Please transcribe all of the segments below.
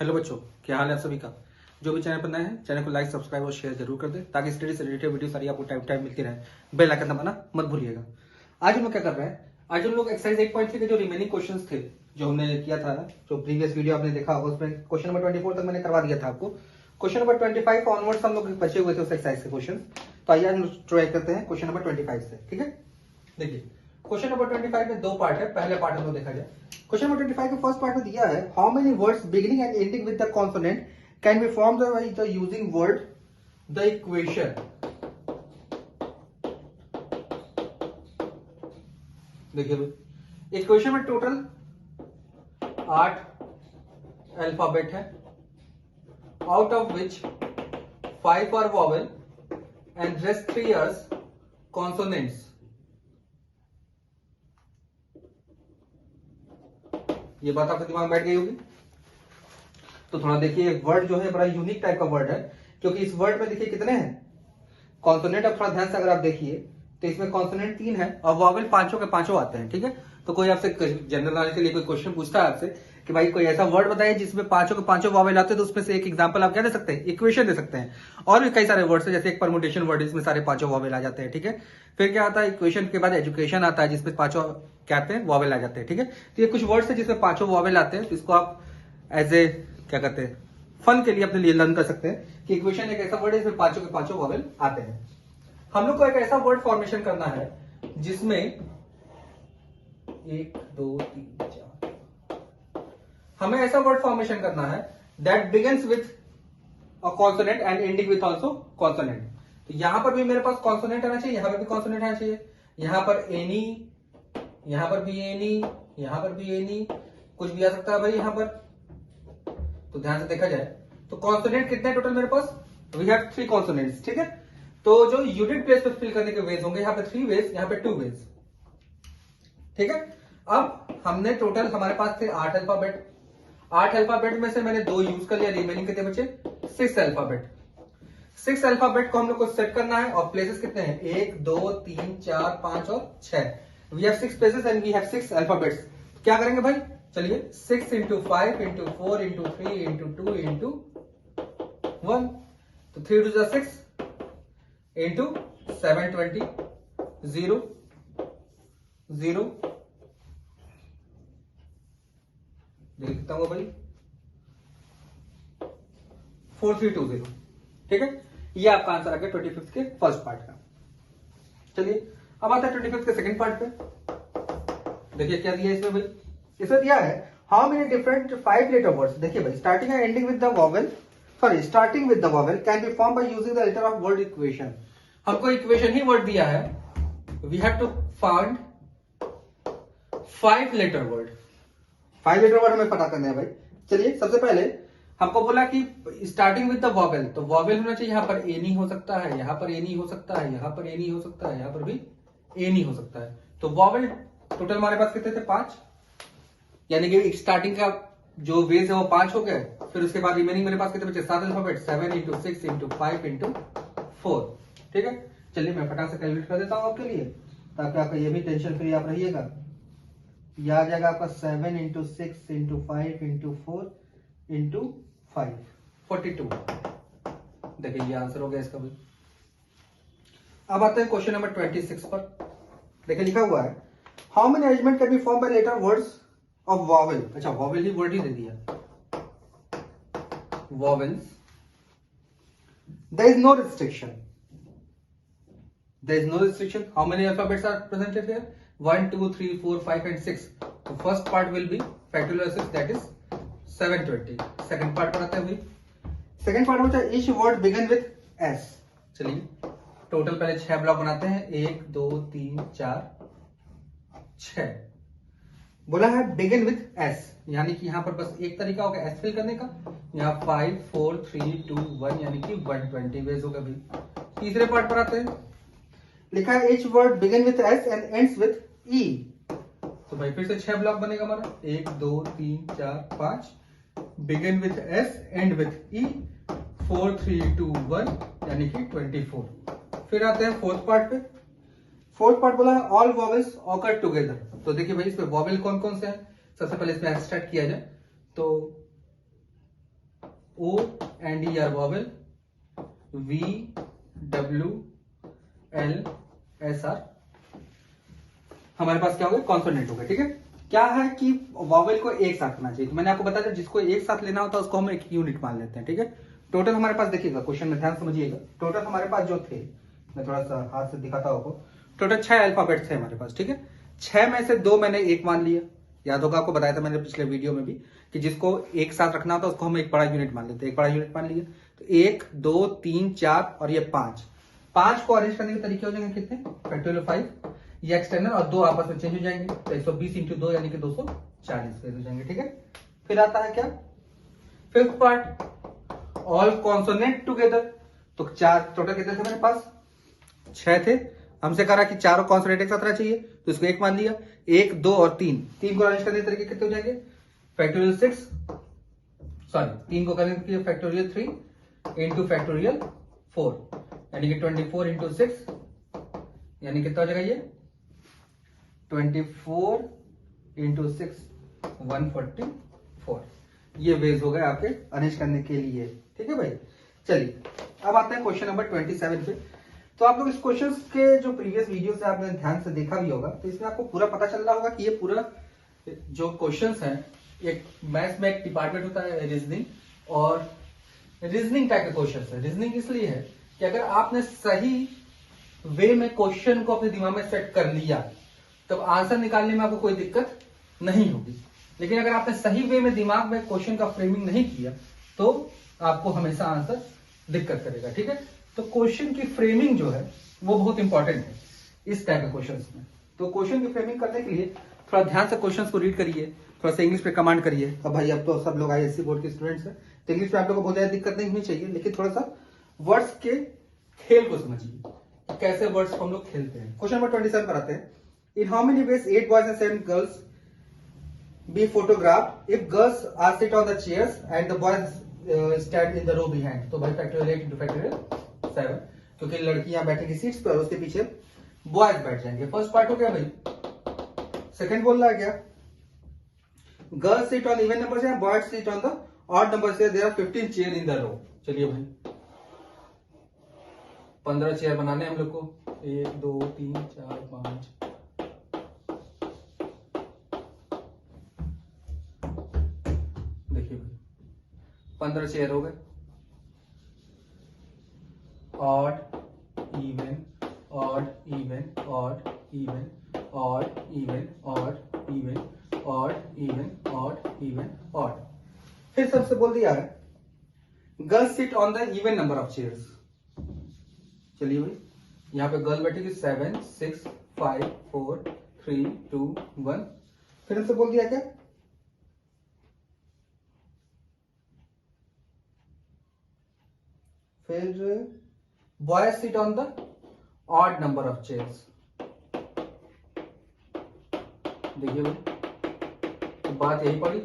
Hello बच्चों, क्या हाल है आप सभी का। जो भी चैनल पर नए हैं चैनल को लाइक सब्सक्राइब और शेयर जरूर कर दें ताकि स्टडी से रिलेटेड वीडियो सारी आपको टाइम टाइम मिलती रहे। बेल आइकन दबाना मत भूलिएगा। आज हम लोग क्या कर रहे हैं, आज हम लोग एक्सरसाइज 8.3 के जो रिमेनिंग क्वेश्चंस थे जो हमने किया था, जो प्रीवियस वीडियो आपने देखा होगा उसमें क्वेश्चन नंबर 24 तक मैंने करवा दिया था आपको। क्वेश्चन नंबर 25 ऑनवर्ड्स हम लोग बचे हुए थे उस एक्सरसाइज के क्वेश्चन। तो आइए हम ट्राई करते हैं क्वेश्चन नंबर 25 से। ठीक है, देखिए क्वेश्चन नंबर 25 में दो पार्ट है। पहले पार्ट हम लोग देखा जाए। क्वेश्चन नंबर 25 के फर्स्ट पार्ट में दिया है, how many words beginning and ending with the consonant can be formed by the using word the equation. देखिए भाई, इक्वेशन में टोटल 8 अल्फाबेट है, out of which 5 are vowel and rest 3 are consonants. ये बात आपके दिमाग में बैठ गई होगी। तो थोड़ा देखिए, वर्ड जो है बड़ा यूनिक टाइप का वर्ड है, क्योंकि इस वर्ड में देखिए कितने हैं कॉन्सोनेंट। अब थोड़ा ध्यान से अगर आप देखिए तो इसमें कॉन्सोनेंट 3 है और वॉवेल पांचों के पांचों आते हैं। ठीक है, तो कोई आपसे जनरल नॉलेज के लिए कोई क्वेश्चन पूछता है आपसे कि भाई कोई ऐसा वर्ड बताइए जिसमें पांचों के पांचों वॉवेल आते हैं, तो उसमें से एक एग्जांपल आप क्या दे सकते हैं, इक्वेशन दे सकते हैं। और भी कई सारे वर्ड्स है, जैसे एक परमुटेशन वर्ड इसमें सारे पांचों वॉवेल आ जाते हैं। ठीक है, फिर क्या आता है, इक्वेशन के बाद एजुकेशन आता है जिसमें पांचों क्या आते हैं, वॉवेल आ जाते हैं। ठीक है, तो ये कुछ वर्ड्स है जिसमें पांचों वॉवेल आते हैं, तो इसको आप एज ए क्या कहते हैं, फन के लिए अपने लिए लर्न कर सकते हैं कि इक्वेशन एक ऐसा वर्ड है जिसमें पांचों के पांचों वॉवेल आते हैं। हम लोग को एक ऐसा वर्ड फॉर्मेशन करना है जिसमें 1 2 3 4, हमें ऐसा वर्ड फॉर्मेशन करना है that begins with a consonant and ending with also consonant. तो यहां पर भी मेरे पास कॉन्सोनेंट आना चाहिए, यहां पर भी कॉन्सोनेंट आना चाहिए, यहां पर एनी, यहां पर भी एनी, यहां पर भी एनी, कुछ भी आ सकता है भाई यहां पर। तो ध्यान से देखा जाए तो कॉन्सोनेंट कितने टोटल मेरे पास, वी हैव 3 कॉन्सोनेंट्स। ठीक है, तो जो यूनिट प्लेस पे फिल करने के वेज होंगे, यहाँ पे 3 वेज, यहाँ पे 2 वेज। ठीक है, अब हमने टोटल हमारे पास थे 8 अल्फाबेट। 8 अल्फाबेट में से मैंने 2 यूज कर लिया, रिमेनिंग कितने बचे, 6 अल्फाबेट। 6 अल्फाबेट को हम लोग को सेट करना है और प्लेसेस कितने हैं, 1 2 3 4 5 और 6। We have 6 places and we have 6 alphabets. क्या करेंगे भाई, चलिए 6 into 5 into 4 into 3 into 2 into 1, तो 3 टू 6 इंटू 720, 0 0, देख सकता हूँ भाई 4320। ठीक है, ये आपका आंसर आ गया 25 के फर्स्ट पार्ट का। चलिए अब आता है 25 के सेकंड पार्ट पे। देखिए क्या दिया है इसमें भाई, इसमें दिया है how many different 5 letter words. देखिए भाई, starting and ending with the vowel, sorry starting with the vowel can be form by using the letter of word equation. हमको इक्वेशन ही वर्ड दिया है, we have to find 5 letter word. 5 letter word हमें पता करना है भाई। चलिए सबसे पहले हमको बोला कि स्टार्टिंग विद द वॉवेल, तो वॉवेल होना चाहिए, यहां पर ए नहीं हो सकता है, यहां पर ए नहीं हो सकता है, यहां पर ए नहीं हो सकता है, यहां पर भी ए नहीं हो सकता है। तो वॉवेल टोटल हमारे पास कितने थे, 5, यानी कि स्टार्टिंग का जो वेज है वो 5 हो गए। फिर उसके बाद रिमेनिंग मेरे पास कितने बचे, 7 अल्फाबेट, 7 इंटू 6 इंटू 5 इंटू 4। ठीक है, चलिए मैं फटाक से कैलकुलेट कर देता हूं आपके लिए, ताकि आपका ये भी टेंशन फ्री आप रहिएगा। यह आ जाएगा आपका 7 इंटू 6 इंटू 5 इंटू 4 इंटू 5, 42। देखिए ये आंसर हो गया इसका भी। अब आते हैं क्वेश्चन नंबर 26 पर। देखिए लिखा हुआ है, how many arrangement can be form by letter words of vowel. अच्छा, वॉवेल ही वर्ड ही दे दिया, vowels. There is no restriction, there is no restriction. How many alphabets are presented here, 1 2 3 4 5 and 6. So first part will be factorial 6, that is 720. second part पर आते हैं भाई। second part होता है each word begin with s। चलिए total पहले 6 block बनाते हैं, 1 2 3 4 6। बोला है begin with s, यानी कि यहां पर बस एक तरीका होगा s फिल करने का। यहाँ 5 4 3 2 1 यानी कि 120 वेज होगा भाई। तीसरे पार्ट पर आते हैं, लिखा है each word begin with s and ends with e। तो भाई फिर से 6 ब्लॉक बनेगा हमारा, 1 2 3 4 5, begin with s end with e, 4 3 2 1 यानी कि 24। फिर आते हैं फोर्थ पार्ट पे। फोर्थ पार्ट बोला है ऑल वॉवेल्स ऑकर टुगेदर। तो देखिए भाई इसमें वॉवेल कौन कौन से हैं, सबसे पहले इसमें एक्सट्रैक्ट किया जाए तो O and E are vowel, V W L S R हमारे पास क्या हो गया, कॉन्सोनेंट हो गया। ठीक है, क्या है कि वॉवेल को एक साथ रखना चाहिए। तो मैंने आपको बताया था जिसको एक साथ लेना होता है उसको हम एक यूनिट मान लेते हैं। ठीक है, टोटल हमारे पास देखिएगा, क्वेश्चन में ध्यान समझिएगा, टोटल हमारे पास जो थे, मैं थोड़ा सा हाथ से दिखाता हूँ आपको, टोटल 6 अल्फाबेट थे हमारे पास। ठीक है, 6 में से 2 मैंने एक मान लिया। याद होगा, आपको बताया था मैंने पिछले वीडियो में भी कि जिसको एक साथ रखना होता है उसको हम एक बड़ा यूनिट मान लेते हैं। एक बड़ा यूनिट मान लिया, तो 1 2 3 4 और ये 5 को अरेंज करने के तरीके हो जाएंगे कितने, फैक्टोरियल 5, ये एक्सटर्नल और 2 आपस में चेंज हो जाएंगे, तो 120 इंटू 2 यानी कि 240 हो जाएंगे। ठीक है, फिर आता है क्या, fifth part, all consonant together. तो 4 टोटल कितने थे मेरे पास, 6 थे। हमसे कह रहा कि चारों कॉन्सोनेंट एक साथ रहना चाहिए, तो इसको एक मान लिया। 1 2 और 3 को अरेंज करने के तरीके कितने हो जाएंगे, फैक्टोरियल 6, सॉरी 3 को करने के फैक्टोरियल 3 इंटू फैक्टोरियल 4, यानी कि 24 इंटू 6 यानी कितना हो जाएगा ये 24 इंटू 6 144। ये वेज हो गए आपके अरेंज करने के लिए। ठीक है भाई, चलिए अब आते हैं क्वेश्चन नंबर 27 पे। तो आप लोग इस क्वेश्चन के जो प्रीवियस वीडियो से आपने ध्यान से देखा भी होगा, तो इसमें आपको पूरा पता चल रहा होगा कि ये पूरा जो क्वेश्चंस हैं, एक मैथ्स में एक डिपार्टमेंट होता है रीजनिंग, और रीजनिंग टाइप के क्वेश्चंस है। रीजनिंग इसलिए है कि अगर आपने सही वे में क्वेश्चन को अपने दिमाग में सेट कर लिया तब आंसर निकालने में आपको कोई दिक्कत नहीं होगी। लेकिन अगर आपने सही वे में दिमाग में क्वेश्चन का फ्रेमिंग नहीं किया तो आपको हमेशा आंसर दिक्कत करेगा। ठीक है, तो क्वेश्चन की फ्रेमिंग जो है वो बहुत इंपॉर्टेंट है इस टाइप के क्वेश्चंस में। तो क्वेश्चन की फ्रेमिंग करने के लिए थोड़ा ध्यान से क्वेश्चंस को रीड करिए, थोड़ा सा इंग्लिश पे कमांड करिए। अब भाई अब तो सब लोग आईएससी बोर्ड के स्टूडेंट्स हैं, तो इंग्लिश पे आप लोगों को बहुत ज्यादा दिक्कत नहीं होनी चाहिए, लेकिन थोड़ा सा वर्ड्स के खेल को समझिए, कैसे वर्ड्स को हम लोग खेलते हैं। क्वेश्चन नंबर 27 पर आते हैं। इन how many veg 8 boys and 7 girls be photographed if girls are sit on the chairs and the boys stand in the row behind? तो भाई फैक्टोरियल 8 into फैक्टोरियल 7, क्योंकि लड़कियां बैठेंगी सीट्स पर, उसके पीछे बॉयज बैठ जाएंगे। फर्स्ट पार्ट हो गया भाई। सेकंड बोल रहा है क्या, girls sit on even numbers and boys sit on the odd numbers, there are 15 chair in the row. चलिए भाई 15 चेयर बनाने हम लोग को, 1 2 3 4 5, देखिए भाई 15 चेयर हो गए। Odd even odd even odd even odd even odd even odd even odd even odd. फिर सबसे बोल दिया है girls sit on the even number of chairs. चलिए भाई यहां पे गर्ल बैठेगी 7 6 5 4 3 2 1। फिर हमसे बोल दिया क्या, फिर boys sit on the odd number of chairs. देखिए भाई तो बात यही पड़ी,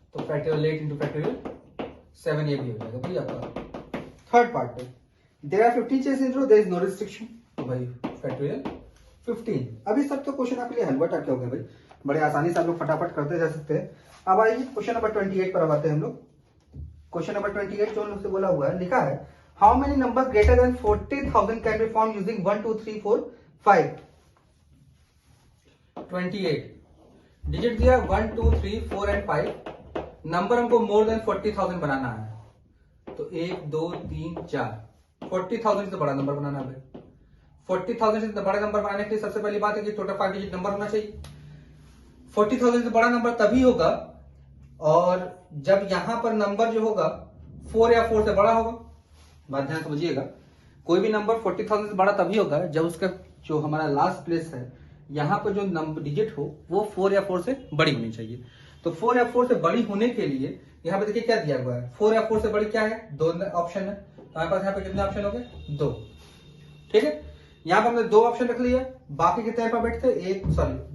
तो फैक्टोरियल 8 इंटू फैक्टोरियल 7 ये भी हो जाएगा भाई आपका। थर्ड पार्ट पे there are 15 chairs in row, there is no restriction, तो भाई फैक्टोरियल 15। अभी सब तो क्वेश्चन आपके लिए हलवा टाइप के हो गए भाई, बड़े आसानी से आप लोग फटाफट करते जा सकते हैं। अब आइए क्वेश्चन नंबर 28 पर अब आते हैं हम लोग। क्वेश्चन नंबर 28 जो हम लोग से बोला हुआ है, लिखा है how many number greater than 40,000 can be form using 1 2 3 4 5। 28 digit दिया 1 2 3 4 एंड 5, नंबर हमको मोर देन 40,000 बनाना है, तो 1 2 3 4, 40,000 से बड़ा नंबर बनाना है भाई। 40,000 से बड़ा नंबर बनाने के लिए सबसे पहली बात है कि टोटल 5 डिजिट नंबर होना चाहिए। 40,000 से बड़ा नंबर तभी होगा और जब यहां पर नंबर जो होगा 4 या 4 से बड़ा होगा। बात ध्यान समझिएगा, कोई भी नंबर 40,000 से बड़ा तभी होगा जब उसका जो हमारा लास्ट प्लेस है यहां पर जो नंबर डिजिट हो वो 4 या 4 से बड़ी होनी चाहिए। तो 4 या 4 से बड़ी होने के लिए यहाँ पे देखिए क्या दिया हुआ है, 4 या 4 से बड़ी क्या है, 2 ऑप्शन है। हमारे पास यहाँ पे कितने ऑप्शन हो गए, 2। ठीक है, यहाँ पे हमने 2 ऑप्शन रख लिया, बाकी कितने अल्फाबेट थे,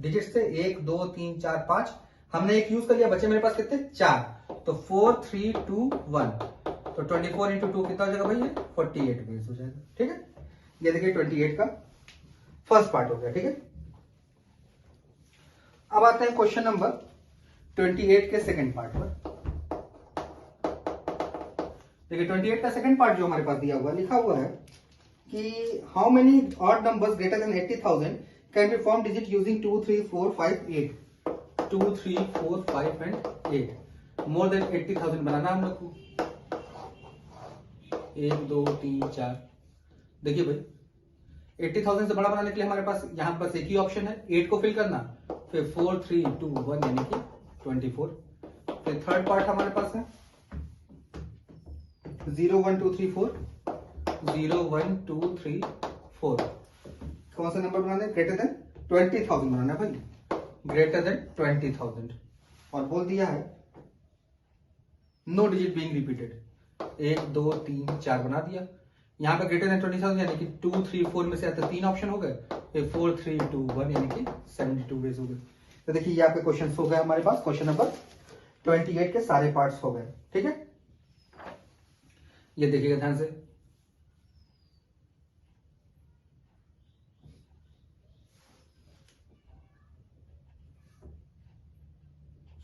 डिजिट थे 1 2 3 4 5, हमने एक यूज कर लिया, बचे मेरे पास कितने 4, तो 4 3 2 1, तो 24 इंटू 2 कितना हो जाएगा भैया 48 बेस हो जाएगा। ठीक है, ये देखिए 28 का फर्स्ट पार्ट हो गया। ठीक है, अब आते हैं क्वेश्चन नंबर 28 के सेकंड पार्ट पर। देखिए 28 का सेकंड पार्ट जो हमारे पास दिया हुआ लिखा हुआ है कि how many odd numbers greater than 80,000 can be form digit using 2 3 4 5 8 2 3 4 5 and 8 more than 80,000 बनाना हम लोग को 1 2 3 4। देखिए भाई 80,000 से बड़ा बनाने के लिए हमारे पास यहाँ बस एक ही ऑप्शन है 8 को फिल करना, फिर 4 3 2 1 यानी कि 24। फिर थर्ड पार्ट हमारे पास है 0 1 2 3 4 0 1 2 3 4। कौन सा नंबर बनाना है? ग्रेटर देन 20,000 बनाना है भाई, ग्रेटर देन 20,000। और बोल दिया है नो डिजिट बीइंग रिपीटेड, 1 2 3 4 बना दिया। यहाँ पे ग्रेटर देन 20,000 यानी कि 2 3 4 में से आता 3 ऑप्शन हो गए, फिर 4 3 2 1 यानी कि 72 वेज हो गए। तो देखिए यहाँ पे क्वेश्चन हो गए हमारे पास, क्वेश्चन नंबर 28 के सारे पार्ट्स हो गए। ठीक है, ये देखिएगा ध्यान से।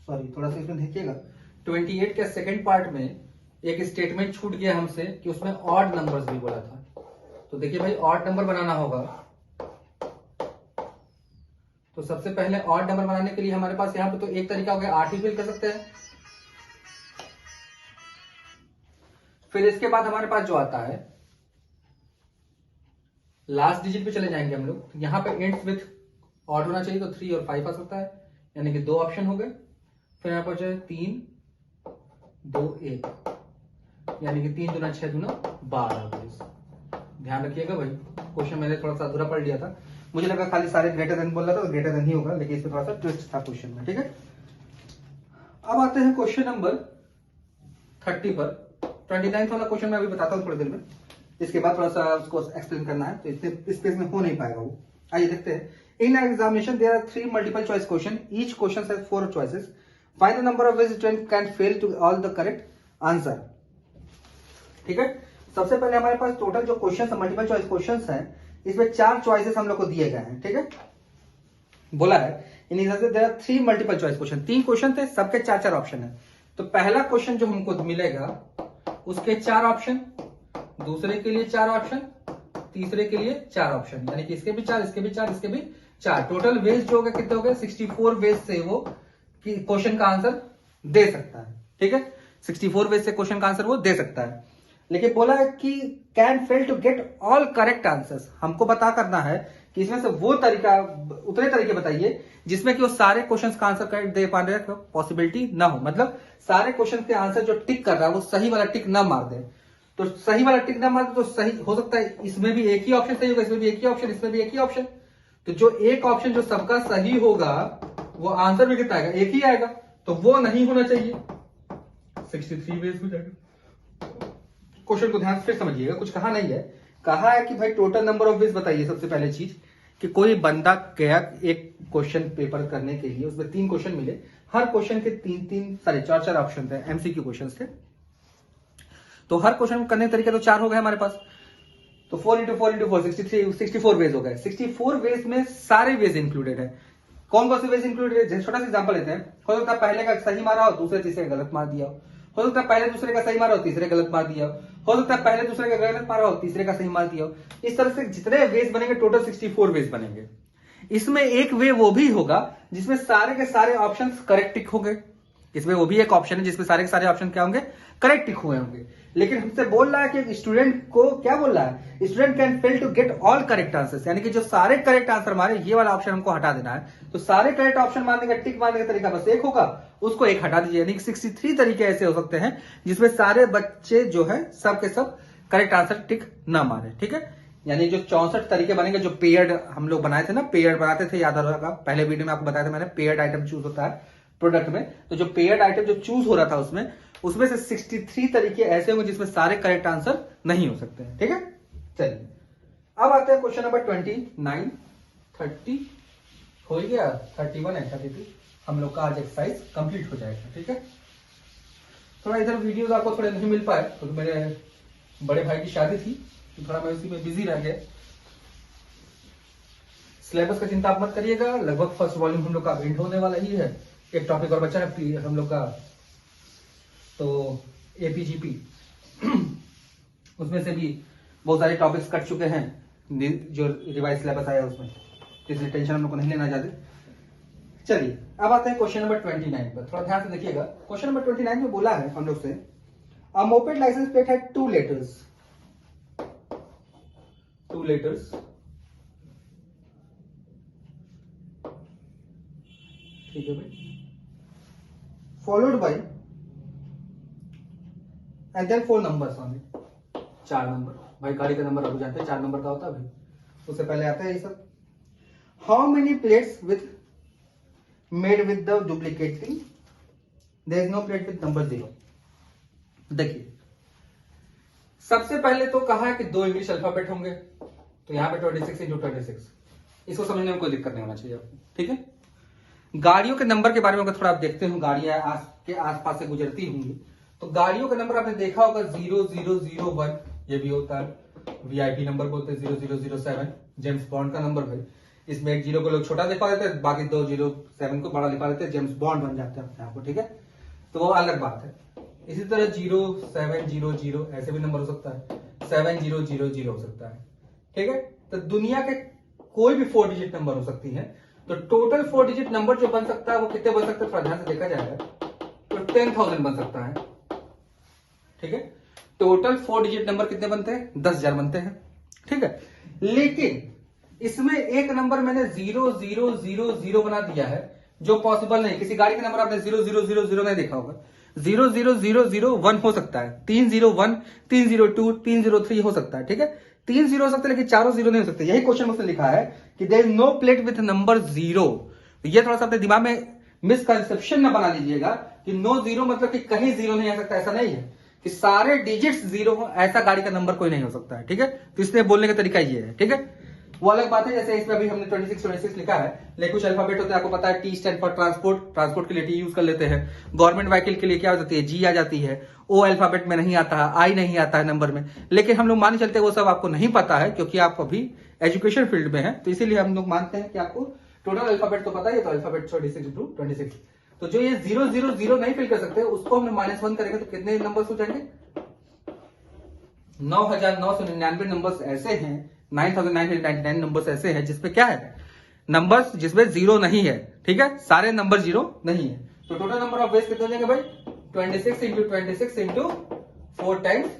सॉरी थोड़ा सा इसमें देखिएगा, 28 के सेकंड पार्ट में एक स्टेटमेंट छूट गया हमसे कि उसमें ऑड नंबर्स भी बोला था। तो देखिए भाई ऑड नंबर बनाना होगा, तो सबसे पहले ऑड नंबर बनाने के लिए हमारे पास यहाँ पे तो एक तरीका हो गया 8 ही फिल कर सकते हैं। फिर इसके बाद हमारे पास जो आता है लास्ट डिजिट पे चले जाएंगे हम लोग, यहाँ पे एंड्स विथ ऑड होना चाहिए, तो 3 और 5 आ सकता है, यानी कि 2 ऑप्शन हो गए। फिर यहाँ पर जो है 3 2 1 यानी कि 3 दूना 6 दूना 12। ध्यान रखिएगा भाई, क्वेश्चन मैंने थोड़ा सा अधूरा पढ़ लिया था, मुझे लगा खाली सारे ग्रेटर देन बोल रहा था, तो ग्रेटर देन ही होगा, लेकिन इसमें थोड़ा सा ट्विस्ट था क्वेश्चन में। ठीक है, अब आते हैं क्वेश्चन नंबर 30 पर। 29 वाला क्वेश्चन मैं अभी बताता हूँ थोड़ी देर में, इसके बाद थोड़ा सा उसको एक्सप्लेन करना है, तो इतने स्पेस में हो नहीं पाएगा वो। आइए देखते हैं। In examination there are 3 multiple choice question, each question has 4 choices, find the number of ways student can fail to all the correct answer. ठीक है, सबसे पहले हमारे पास टोटल जो क्वेश्चन मल्टीपल चॉइस क्वेश्चन हैं, इसमें 4 चॉइसेस हम लोग को दिए गए हैं। ठीक है, बोला है in exam there are 3 multiple choice question, 3 question थे, सबके 4 ऑप्शन है। तो पहला क्वेश्चन जो हमको मिलेगा उसके 4 ऑप्शन, दूसरे के लिए 4 ऑप्शन, तीसरे के लिए 4 ऑप्शन, यानी कि इसके भी 4 इसके भी 4 इसके भी 4, टोटल वेज जो हो गए कितने हो गए 64 वेज से वो क्वेश्चन का आंसर दे सकता है। ठीक है, 64 वेज से क्वेश्चन का आंसर वो दे सकता है। लेकिन बोला है कि can fail to get all correct answers, हमको बता करना है कि इसमें से वो तरीका, उतने तरीके बताइए जिसमें कि वो सारे क्वेश्चंस का आंसर करेक्ट दे पाने का पॉसिबिलिटी ना हो, मतलब सारे क्वेश्चन के आंसर जो टिक कर रहा है वो सही वाला टिक ना मार दे। तो सही वाला टिक ना मार दे तो सही हो सकता है इसमें भी एक ही ऑप्शन सही होगा, इसमें भी एक ही ऑप्शन, इसमें भी एक ही ऑप्शन। तो जो एक ऑप्शन जो सबका सही होगा वो आंसर भी कितना आएगा, एक ही आएगा, तो वो नहीं होना चाहिए, 63 वेज हो जाएगा। क्वेश्चन को ध्यान से फिर समझिएगा, कुछ कहा नहीं है, कहा है कि भाई टोटल नंबर ऑफ वेज बताइए। सबसे पहले चीज कि कोई बंदा गया एक क्वेश्चन पेपर करने के लिए, उसमें 3 क्वेश्चन मिले, हर क्वेश्चन के 4 ऑप्शन थे, एमसीक्यू क्वेश्चन थे, तो हर क्वेश्चन करने के तरीके तो 4 हो गए हमारे पास, तो 4 × 4 × 4 64 वेज हो गए। 64 वेज में सारे वेज इंक्लूडेड है। कौन कौन से वेज इंक्लूडेड है, छोटा सा एग्जांपल लेते हैं। हो सकता है पहले का सही मारा हो, दूसरे तीसरे गलत मार दिया हो सकता है पहले दूसरे का सही मारा हो, तीसरे गलत मार दिया हो सकता है पहले दूसरे का गलत मारा हो, तीसरे का सही मार दिया हो। इस तरह से जितने वेज बनेंगे टोटल 64 वेज बनेंगे। इसमें एक वे वो भी होगा जिसमें सारे के सारे ऑप्शन करेक्ट टिक होंगे, इसमें वो भी एक ऑप्शन है जिसमें सारे के सारे ऑप्शन क्या होंगे, करेक्ट टिक हुए होंगे। लेकिन हमसे बोल रहा है कि स्टूडेंट को क्या बोल रहा है, student can fail to get all correct answers, यानी कि जो सारे करेक्ट आंसर मारे ये वाला ऑप्शन हमको हटा देना है। तो सारे करेक्ट ऑप्शन मारने का टिक मारने का तरीका बस एक होगा, उसको एक हटा दीजिए। यानी कि 63 तरीके ऐसे हो सकते हैं जिसमें सारे बच्चे जो है सब के सब करेक्ट आंसर टिक ना मारे। ठीक है, यानी जो 64 तरीके बनेंगे, जो पेयर्ड हम लोग बनाए थे ना, पेयर्ड बनाते थे, याद होगा पहले वीडियो में आपको बताया था मैंने, पेयर्ड आइटम चूज होता है प्रोडक्ट में, तो जो पेयर्ड आइटम जो चूज हो रहा था उसमें से 63 तरीके ऐसे होंगे जिसमें सारे करेक्ट आंसर नहीं हो सकते हैं। ठीक है, चलिए अब आते हैं क्वेश्चन नंबर 29 30 हो गया, 31 है, 32 हम लोग का आज एक्सरसाइज कंप्लीट हो जाएगा। ठीक है, थोड़ा इधर वीडियोस आपको थोड़े नहीं मिल पाए क्योंकि तो मेरे बड़े भाई की शादी थी, तो थोड़ा मैं उसी में बिजी रह गया। सिलेबस का चिंता आप मत करिएगा, लगभग फर्स्ट वॉल्यूम हम लोग का एंड होने वाला ही है, एक टॉपिक और बचा है हम लोग का, तो एपीजीपी उसमें से भी बहुत सारे टॉपिक्स कट चुके हैं जो रिवाइज सिलेबस आया उसमें, इसलिए टेंशन हम लोग को नहीं लेना ज्यादा। चलिए अब आते हैं क्वेश्चन नंबर 29 पर, थोड़ा ध्यान से देखिएगा। क्वेश्चन नंबर 29 में बोला है हम लोग से अ मोपेड लाइसेंस प्लेट है 2 लेटर्स, 2 लेटर्स, ठीक है भाई, followed by and then 4 numbers only, 4 number. भाई गाड़ी का नंबर आप जानते हैं 4 नंबर का होता है भाई, उससे पहले आता है ये सब। How many plates with made with the duplicate thing, there is no plate with number 0। देखिए सबसे पहले तो कहा है कि 2 इंग्लिश अल्फाबेट होंगे, तो यहां पे 26 इंटू 26, इसको समझने में कोई दिक्कत नहीं होना चाहिए आपको, ठीक है। गाड़ियों के नंबर के बारे में अगर थोड़ा आप देखते हो, गाड़ियां के आसपास से गुजरती होंगी, तो गाड़ियों का नंबर आपने देखा होगा 0001, ये भी होता है। वीआईपी नंबर बोलते हैं 0007, जेम्स बॉन्ड का नंबर भाई, इसमें एक 0 को लोग छोटा लिखा देते हैं, बाकी 207 को बड़ा लिखा देते हैं, जेम्स बॉन्ड बन जाते हैं अपने आप को, ठीक है, तो वो अलग बात है। इसी तरह 0700 ऐसे भी नंबर हो सकता है, 7000 हो सकता है, ठीक है। तो दुनिया के कोई भी 4 डिजिट नंबर हो सकती है, तो टोटल 4 डिजिट नंबर जो बन सकता है वो कितने बन सकते हैं, थोड़ा ध्यान से देखा जाएगा तो 10,000 बन सकता है, ठीक है। टोटल 4 डिजिट नंबर कितने बनते हैं, 10,000 बनते हैं, ठीक है। लेकिन इसमें एक नंबर मैंने 0000 बना दिया है, जो पॉसिबल नहीं। किसी गाड़ी का नंबर आपने 0000 नहीं देखा होगा, 00001 हो सकता है, 301, 302, 303 हो सकता है, ठीक है। 3 0 हो सकते हैं, लेकिन चारों 0 नहीं हो सकते। यही क्वेश्चन में लिखा है कि there is no plate with number 0। ये थोड़ा सा अपने दिमाग में मिसकंसेप्शन ना बना लीजिएगा कि नो 0 मतलब कि कहीं 0 नहीं आ सकता, ऐसा नहीं है कि सारे डिजिट्स 0 हो, ऐसा गाड़ी का नंबर कोई नहीं हो सकता है, ठीक है। तो इसलिए बोलने का तरीका ये है, ठीक है। वो अलग बात है, जैसे इसमें अभी हमने 26 लिखा है, लेकिन कुछ अल्फाबेट होते हैं, आपको पता है T stand for transport, transport के लिए टी यूज कर लेते हैं। गवर्नमेंट व्हीकल के लिए क्या हो जाती है, जी आ जाती है। ओ अल्फाबेट में नहीं आता है, आई नहीं आता है नंबर में, लेकिन हम लोग मान चलते हैं वो सब आपको नहीं पता है, क्योंकि आप अभी एजुकेशन फील्ड में है, तो इसीलिए हम लोग मानते हैं कि आपको टोटल अल्फाबेट तो पता है, तो अल्फाबेट 26 तो जो ये 000 नहीं फिल कर सकते, उसको हमने -1 करेंगे तो कितने नंबर्स हो जाएंगे, 9,999 नंबर्स ऐसे हैं, 9,999 नंबर्स ऐसे हैं जिसपे क्या है, नंबर्स जिसमें 0 नहीं है, ठीक है, सारे नंबर 0 नहीं है। तो टोटल नंबर ऑफ वेज कितने हो जाएंगे भाई, 26 इंटू 26 इंटू 4 टाइम्स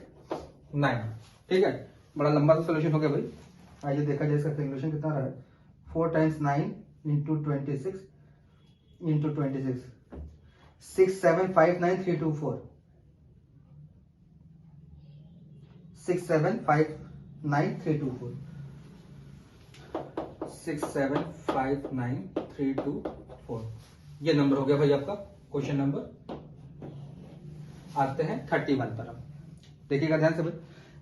9, ठीक है। बड़ा लंबा सा सोल्यूशन हो गया भाई, आइए देखा जाए इसका कैलकुलेशन कितना रहा है। 4 टाइम्स 9 इंटू 26 इंटू 26, 6759324, 6759324, 6759324, ये नंबर हो गया भाई आपका क्वेश्चन नंबर। आते हैं 31 पर, अब देखिएगा ध्यान से भाई।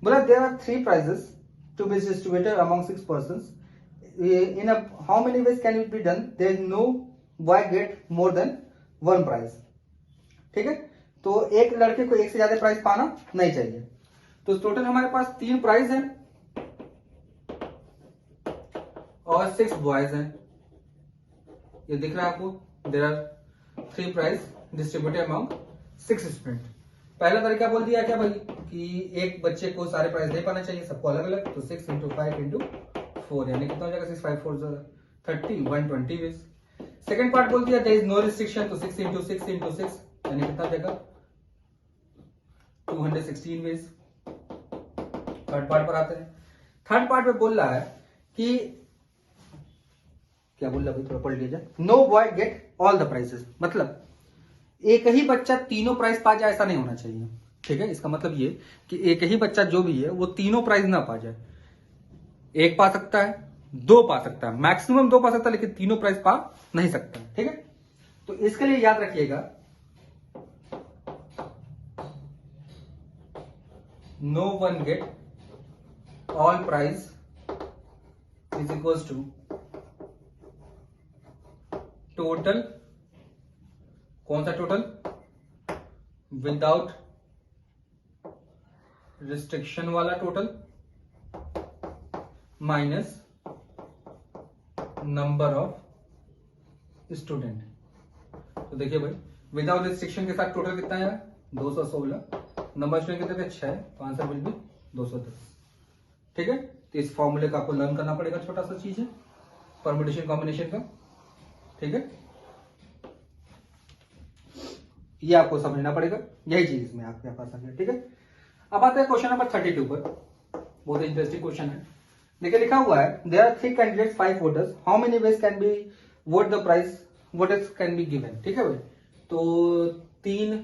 बोला there are 3 prizes to be distributed among 6 persons, in how many ways can it be done, there is no boy get more than 1 prize, ठीक है। तो एक लड़के को एक से ज्यादा प्राइज पाना नहीं चाहिए। तो टोटल हमारे पास 3 प्राइज हैं और 6 बॉयज हैं, ये दिख रहा है आपको। There are 3 prize distributed among 6 student. पहला तरीका बोल दिया क्या भाई कि एक बच्चे को सारे प्राइज नहीं पाना चाहिए, सबको अलग अलग, तो 6 इंटू 5 इंटू 4 यानी कितना हो जाएगा, 6 5 4 30, 120 वेज। सेकेंड पार्ट बोल दिया देयर इज नो रिस्ट्रिक्शन, तो 6 इंटू 6 इंटू 6 यानी कितना हो जाएगा, 216 वेज। थर्ड पार्ट पर आते हैं। थर्ड पार्ट में बोल रहा है कि क्या बोल रहा है भाई, थोड़ा पढ़ लीजिए। No boy get all the prizes, मतलब एक ही बच्चा तीनों प्राइज पा जाए ऐसा नहीं होना चाहिए, ठीक है। इसका मतलब ये कि एक ही बच्चा जो भी है वो तीनों प्राइज ना पा जाए, एक पा सकता है, 2 पा सकता है, मैक्सिमम 2 पा सकता है, लेकिन तीनों प्राइज पा नहीं सकता, ठीक है। तो इसके लिए याद रखिएगा, no one get all prize is equals to total, कौन सा टोटल, विदाउट रिस्ट्रिक्शन वाला total minus number of student. तो देखिए भाई विदाउट रिस्ट्रिक्शन के साथ टोटल कितना है, 216, नंबर स्टूडेंट कितने थे 6, तो आंसर विल बी 210। ठीक है, तो इस फॉर्मूले का आपको लर्न करना पड़ेगा, छोटा सा चीज है परम्यूटेशन कॉम्बिनेशन का। ठीक है, ये आपको समझना पड़ेगा, यही चीज इसमें आपके पास आ गया। ठीक है, अब आते हैं क्वेश्चन नंबर 32 पर। बहुत इंटरेस्टिंग क्वेश्चन है। देखिए लिखा हुआ है there are 3 candidates 5 voters, how many ways can be vote the price voters can be given. ठीक है भाई, तो 3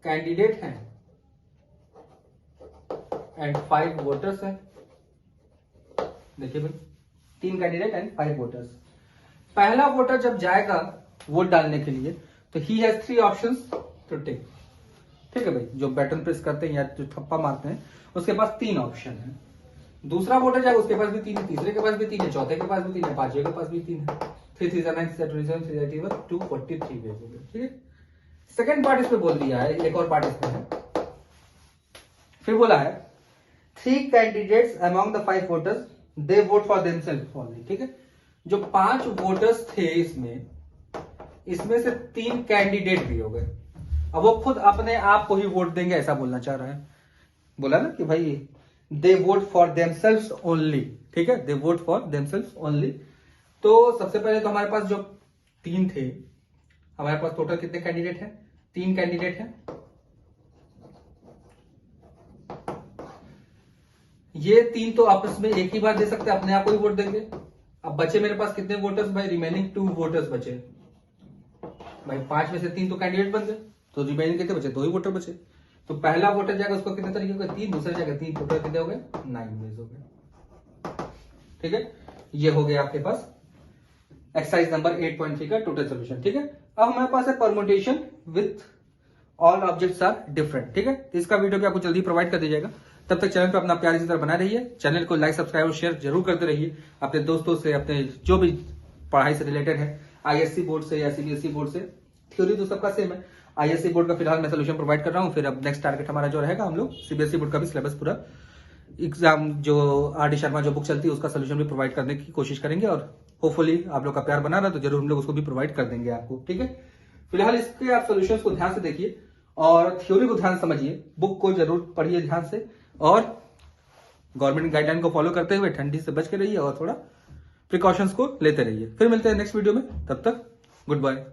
कैंडिडेट हैं एंड 5 वोटर्स हैं। देखिए भाई 3 कैंडिडेट एंड 5 वोटर्स। पहला वोटर जब जाएगा वोट डालने के लिए तो ही हैज 3 ऑप्शंस टू टेक। ठीक है भाई, जो बटन प्रेस करते हैं या जो थप्पा मारते हैं उसके पास 3 ऑप्शन है। दूसरा वोटर जाएगा उसके पास भी 3 है, तीसरे के पास भी 3 है, चौथे के पास भी 3 है, पांचवे के पास भी 3 है। 3 3 9 27 27 243 वेज हो गए। ठीक है, सेकेंड पार्ट इसमें बोल दिया है, एक और पार्ट इसमें है। फिर बोला है 3 candidates among the 5 voters they vote for themselves only. ठीक है, जो 5 वोटर्स थे इसमें से 3 कैंडिडेट भी हो गए। अब वो खुद अपने आप को ही वोट देंगे ऐसा बोलना चाह रहा है। बोला ना कि भाई दे वोट फॉर देमसेल्व्स ओनली। ठीक है, दे वोट फॉर देमसेल्व्स ओनली। तो सबसे पहले तो हमारे पास जो 3 थे, हमारे पास टोटल कितने कैंडिडेट हैं? 3 कैंडिडेट हैं। ये 3 तो आपस में एक ही बार दे सकते हैं, अपने आप को ही वोट देंगे। अब बचे मेरे पास कितने वोटर्स भाई? रिमेनिंग 2 वोटर्स बचे भाई। 5 में से 3 तो कैंडिडेट बन गए, तो रिमेनिंग कितने बचे? 2 ही वोटर बचे। तो पहला वोटर जाएगा उसको कितने तरीके का? 3, दूसरे जाएगा 3, टोटल कितने हो गए? 9 वेज हो गए। ठीक है, ये हो गया आपके पास एक्सरसाइज नंबर 8.3 का टोटल सोल्यूशन। ठीक है, अब हमारे पास है permutation with all objects are different. ठीक है, तो इसका वीडियो भी आपको जल्दी प्रोवाइड कर दिया जाएगा। तब तक चैनल पर अपना प्यार इसी तरह बना रहिए। चैनल को लाइक सब्सक्राइब और शेयर जरूर करते रहिए अपने दोस्तों से, अपने जो भी पढ़ाई से रिलेटेड है, आईएससी बोर्ड से या सीबीएसई बोर्ड से। थ्योरी तो सबका सेम है। आईएससी बोर्ड का फिलहाल मैं सोल्यूशन प्रोवाइड कर रहा हूँ, फिर अब नेक्स्ट टारगेट हमारा जो रहेगा, हम लोग सीबीएसई बोर्ड का भी सिलेबस पूरा एग्जाम जो आर डी शर्मा जो बुक चलती है उसका सोल्यूशन भी प्रोवाइड करने की कोशिश करेंगे, और होपफुली आप लोग का प्यार बना रहा तो जरूर हम लोग उसको भी प्रोवाइड कर देंगे आपको। ठीक है, फिलहाल इसके आप सोल्यूशन को ध्यान से देखिए और थ्योरी को ध्यान से समझिए, बुक को जरूर पढ़िए ध्यान से, और गवर्नमेंट गाइडलाइन को फॉलो करते हुए ठंडी से बच के रहिए और थोड़ा प्रिकॉशंस को लेते रहिए। फिर मिलते हैं नेक्स्ट वीडियो में, तब तक गुड बाय।